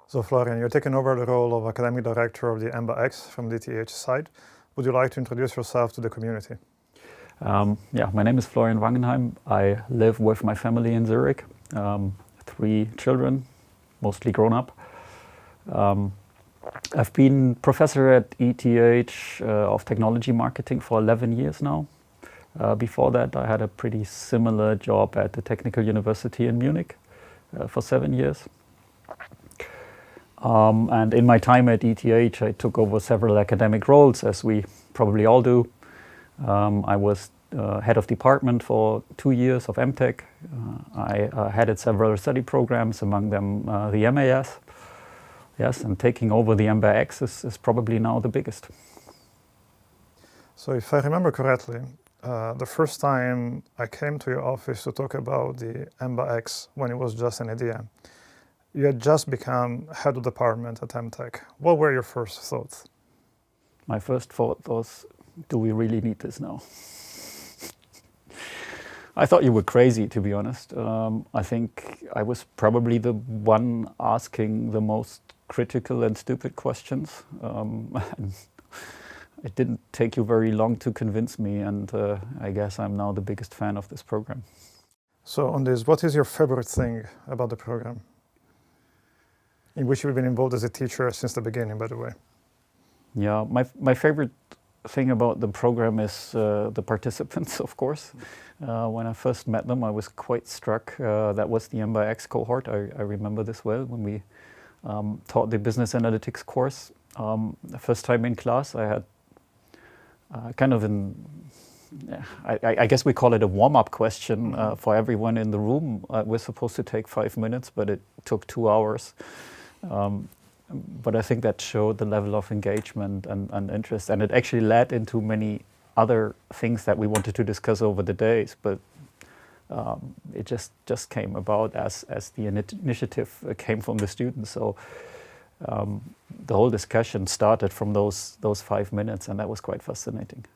So Florian, you're taking over the role of Academic Director of the EMBA X from the ETH side. Would you like to introduce yourself to the community? Yeah, my name is Florian Wangenheim. I live with my family in Zurich. 3 children, mostly grown up. I've been professor at ETH of technology marketing for 11 years now. Before that, I had a pretty similar job at the Technical University in Munich for 7 years. And in my time at ETH, I took over several academic roles, as we probably all do. I was head of department for 2 years of MTech. I headed several study programs, among them the MAS. Yes, and taking over the EMBA X is probably now the biggest. So if I remember correctly, the first time I came to your office to talk about the EMBA X when it was just an idea, you had just become head of department at MTech. What were your first thoughts? My first thought was, do we really need this now? I thought you were crazy, to be honest. I think I was probably the one asking the most critical and stupid questions. And it didn't take you very long to convince me, and I guess I'm now the biggest fan of this program. So on this, what is your favorite thing about the program? In which you've been involved as a teacher since the beginning, by the way. Yeah, my favorite thing about the program is the participants, of course. When I first met them, I was quite struck. That was the EMBA X cohort. I remember this well when we taught the business analytics course. The first time in class, I had kind of I guess we call it a warm-up question for everyone in the room. We're supposed to take 5 minutes, but it took 2 hours. But I think that showed the level of engagement and interest, and it actually led into many other things that we wanted to discuss over the days. But it just came about as the initiative came from the students. So the whole discussion started from those 5 minutes, and that was quite fascinating.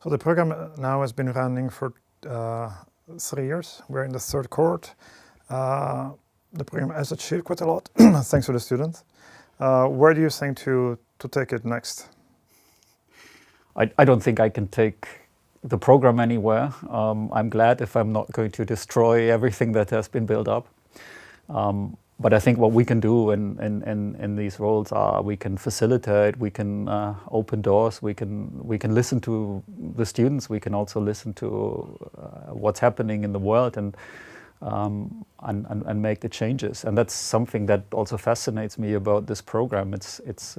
So the program now has been running for 3 years. We're in the 3rd cohort. The program has achieved quite a lot, thanks to the students. Where do you think to take it next? I don't think I can take the program anywhere. I'm glad if I'm not going to destroy everything that has been built up. But I think what we can do in these roles are we can facilitate, we can open doors, we can listen to the students, we can also listen to what's happening in the world and make the changes. And that's something that also fascinates me about this program. It's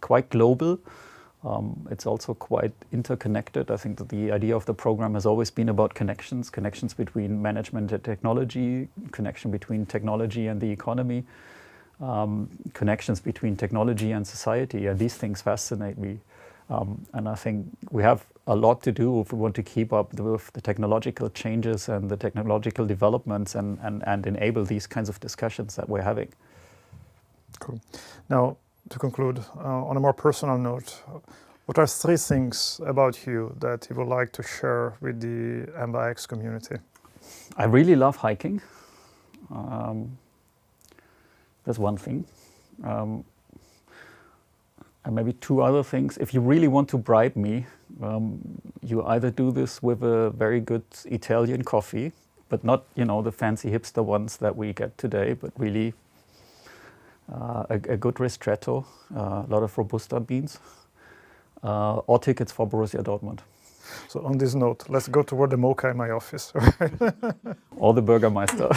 quite global. It's also quite interconnected. I think that the idea of the program has always been about connections between management and technology, connection between technology and the economy, connections between technology and society. And these things fascinate me. And I think we have a lot to do if we want to keep up with the technological changes and the technological developments and enable these kinds of discussions that we're having. Cool. Now, to conclude, on a more personal note, what are 3 things about you that you would like to share with the EMBA X community? I really love hiking. That's one thing. And maybe 2 other things. If you really want to bribe me, you either do this with a very good Italian coffee, but not, the fancy hipster ones that we get today, but really a good ristretto, a lot of Robusta beans, or tickets for Borussia Dortmund. So on this note, let's go toward the mocha in my office. Or the Bürgermeister.